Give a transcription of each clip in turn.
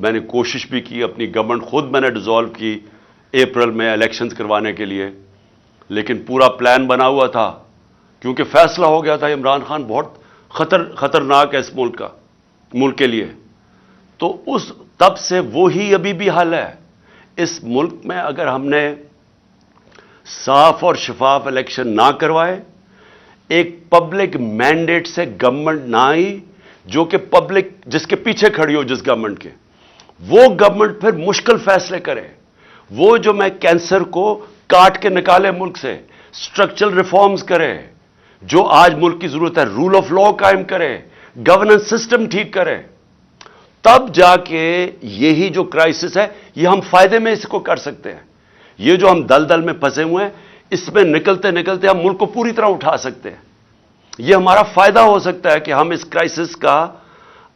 میں نے کوشش بھی کی, اپنی گورنمنٹ خود میں نے ڈیزالو کی اپریل میں الیکشنز کروانے کے لیے, لیکن پورا پلان بنا ہوا تھا کیونکہ فیصلہ ہو گیا تھا عمران خان بہت خطرناک ہے اس ملک کے لیے. تو تب سے وہی ابھی بھی حل ہے. اس ملک میں اگر ہم نے صاف اور شفاف الیکشن نہ کروائے, ایک پبلک مینڈیٹ سے گورنمنٹ نہ آئی جو کہ پبلک جس کے پیچھے کھڑی ہو جس گورنمنٹ کے, وہ گورنمنٹ پھر مشکل فیصلے کرے, وہ جو میں کینسر کو کاٹ کے نکالے ملک سے, اسٹرکچرل ریفارمز کرے, جو آج ملک کی ضرورت ہے, رول آف لا قائم کرے, گورننس سسٹم ٹھیک کرے, تب جا کے یہی جو کرائسس ہے یہ ہم فائدے میں اس کو کر سکتے ہیں. یہ جو ہم دلدل میں پھنسے ہوئے ہیں اس میں نکلتے نکلتے ہم ملک کو پوری طرح اٹھا سکتے ہیں. یہ ہمارا فائدہ ہو سکتا ہے کہ ہم اس کرائسس کا,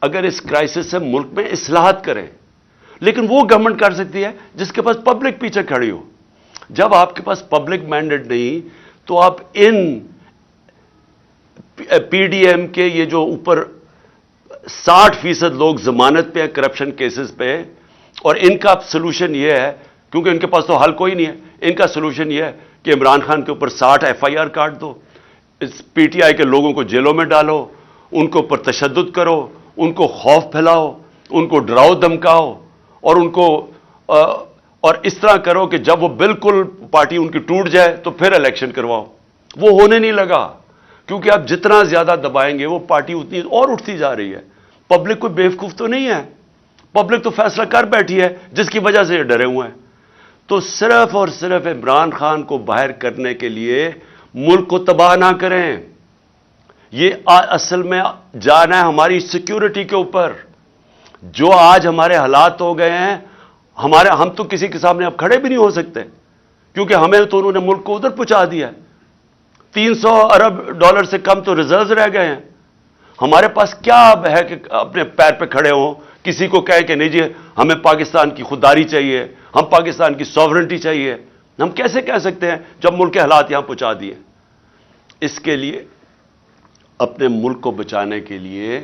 اگر اس کرائسس سے ملک میں اصلاحات کریں. لیکن وہ گورنمنٹ کر سکتی ہے جس کے پاس پبلک پیچھے کھڑی ہو. جب آپ کے پاس پبلک مینڈیٹ نہیں تو آپ ان پی ڈی ایم کے یہ جو اوپر 60% لوگ ضمانت پہ ہیں کرپشن کیسز پہ, اور ان کا سلوشن یہ ہے, کیونکہ ان کے پاس تو حل کوئی نہیں ہے, ان کا سلوشن یہ ہے کہ عمران خان کے اوپر 60 FIR caught do, us P T I کے لوگوں کو جیلوں میں ڈالو, ان کے اوپر تشدد کرو, ان کو خوف پھیلاؤ, ان کو ڈراؤ دھمکاؤ, اور ان کو اور اس طرح کرو کہ جب وہ بالکل پارٹی ان کی ٹوٹ جائے تو پھر الیکشن کرواؤ. وہ ہونے نہیں لگا, کیونکہ آپ جتنا زیادہ دبائیں گے وہ پارٹی اتنی اور اٹھتی جا رہی ہے. پبلک کوئی بیوقوف تو نہیں ہے, پبلک تو فیصلہ کر بیٹھی ہے جس کی وجہ سے یہ ڈرے ہوئے ہیں. تو صرف اور صرف عمران خان کو باہر کرنے کے لیے ملک کو تباہ نہ کریں. یہ اصل میں جانا ہے ہماری سیکیورٹی کے اوپر. جو آج ہمارے حالات ہو گئے ہیں, ہم تو کسی کے سامنے اب کھڑے بھی نہیں ہو سکتے, کیونکہ ہمیں تو انہوں نے ملک کو ادھر پہنچا دیا. 300 ارب ڈالر سے کم تو ریزروز رہ گئے ہیں. ہمارے پاس کیا اب ہے کہ اپنے پیر پہ کھڑے ہوں, کسی کو کہیں کہ نہیں جی ہمیں پاکستان کی خودداری چاہیے, ہم پاکستان کی سوورنٹی چاہیے. ہم کیسے کہہ سکتے ہیں جب ملک کے حالات یہاں پہنچا دیے؟ اس کے لیے اپنے ملک کو بچانے کے لیے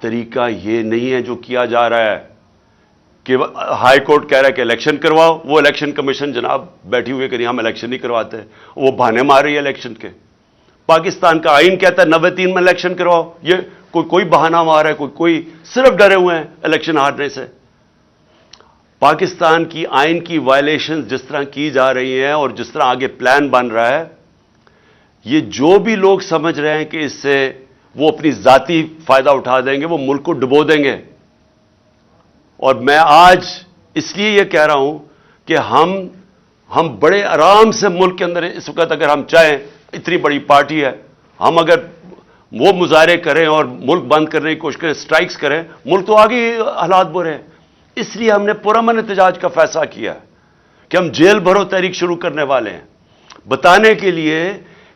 طریقہ یہ نہیں ہے جو کیا جا رہا ہے کہ ہائی کورٹ کہہ رہا ہے کہ الیکشن کرواؤ. وہ الیکشن کمیشن جناب بیٹھی ہوئی کہ نہیں ہم الیکشن نہیں کرواتے, وہ بہانے مار رہی ہے الیکشن کے. پاکستان کا آئین کہتا ہے 93 میں الیکشن کرواؤ, یہ کوئی بہانہ مار ہے, کوئی صرف ڈرے ہوئے ہیں الیکشن ہارنے سے. پاکستان کی آئین کی وائلیشن جس طرح کی جا رہی ہیں اور جس طرح آگے پلان بن رہا ہے, یہ جو بھی لوگ سمجھ رہے ہیں کہ اس سے وہ اپنی ذاتی فائدہ اٹھا دیں گے, وہ ملک کو ڈبو دیں گے. اور میں آج اس لیے یہ کہہ رہا ہوں کہ ہم بڑے آرام سے ملک کے اندر اس وقت اگر ہم چاہیں, اتنی بڑی پارٹی ہے, ہم اگر وہ مظاہرے کریں اور ملک بند کرنے کی کوشش کریں, اسٹرائکس کریں, ملک تو آگے حالات برے ہیں. اس لیے ہم نے پرامن احتجاج کا فیصلہ کیا کہ ہم جیل بھرو تحریک شروع کرنے والے ہیں, بتانے کے لیے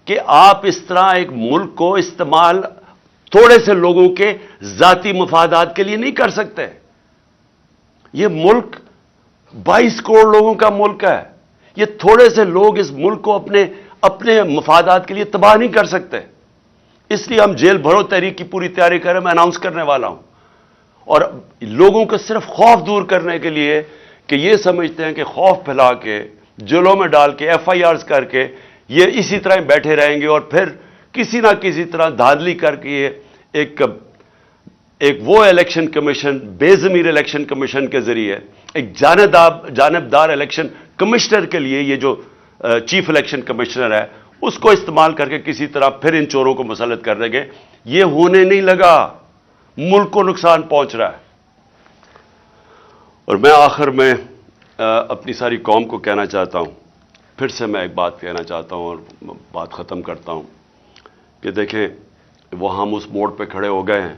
کہ آپ اس طرح ایک ملک کو استعمال تھوڑے سے لوگوں کے ذاتی مفادات کے لیے نہیں کر سکتے. یہ ملک 22 کروڑ لوگوں کا ملک ہے. یہ تھوڑے سے لوگ اس ملک کو اپنے مفادات کے لیے تباہ نہیں کر سکتے. اس لیے ہم جیل بھرو تحریک کی پوری تیاری کریں, میں اناؤنس کرنے والا ہوں. اور لوگوں کو صرف خوف دور کرنے کے لیے کہ یہ سمجھتے ہیں کہ خوف پھیلا کے, جیلوں میں ڈال کے, FIRs کر کے یہ اسی طرح بیٹھے رہیں گے, اور پھر کسی نہ کسی طرح دھاندلی کر کے ایک وہ الیکشن کمیشن, بے ضمیر الیکشن کمیشن کے ذریعے ایک جانبدار الیکشن کمشنر کے لیے, یہ جو چیف الیکشن کمشنر ہے, اس کو استعمال کر کے کسی طرح پھر ان چوروں کو مسلط کر دیں گے. یہ ہونے نہیں لگا, ملک کو نقصان پہنچ رہا ہے. اور میں آخر میں اپنی ساری قوم کو کہنا چاہتا ہوں, پھر سے میں ایک بات کہنا چاہتا ہوں اور بات ختم کرتا ہوں کہ دیکھیں, وہ ہم اس موڑ پہ کھڑے ہو گئے ہیں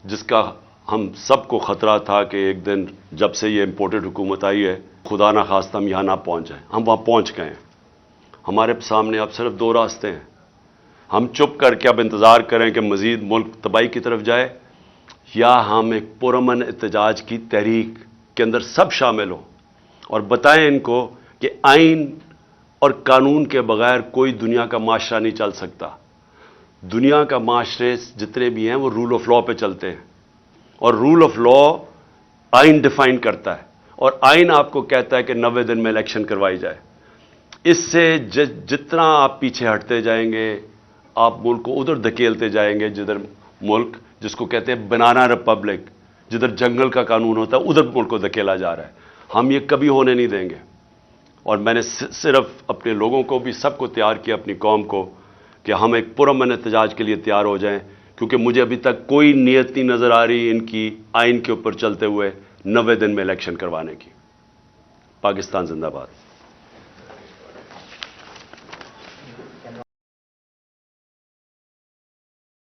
جس کا ہم سب کو خطرہ تھا کہ ایک دن جب سے یہ امپورٹڈ حکومت آئی ہے, خدا نہ خواستہ ہم یہاں نہ پہنچ جائیں. ہم وہاں پہنچ گئے ہیں. ہمارے سامنے اب صرف 2 راستے ہیں. ہم چپ کر کے اب انتظار کریں کہ مزید ملک تباہی کی طرف جائے, یا ہم ایک پرامن احتجاج کی تحریک کے اندر سب شامل ہوں اور بتائیں ان کو کہ آئین اور قانون کے بغیر کوئی دنیا کا معاشرہ نہیں چل سکتا. دنیا کا معاشرے جتنے بھی ہیں وہ رول آف لا پہ چلتے ہیں, اور رول آف لا آئین ڈیفائن کرتا ہے اور آئین آپ کو کہتا ہے کہ 90 دن میں الیکشن کروائی جائے. اس سے جتنا آپ پیچھے ہٹتے جائیں گے آپ ملک کو ادھر دھکیلتے جائیں گے جدھر ملک جس کو کہتے ہیں بنانا ریپبلک, جدھر جنگل کا قانون ہوتا ہے ادھر ملک کو دھکیلا جا رہا ہے. ہم یہ کبھی ہونے نہیں دیں گے. اور میں نے صرف اپنے لوگوں کو بھی سب کو تیار کیا, اپنی قوم کو, کہ ہم ایک پرامن احتجاج کے لیے تیار ہو جائیں, کیونکہ مجھے ابھی تک کوئی نیت نہیں نظر آ رہی ان کی آئین کے اوپر چلتے ہوئے 90 دن میں الیکشن کروانے کی. پاکستان زندہ باد.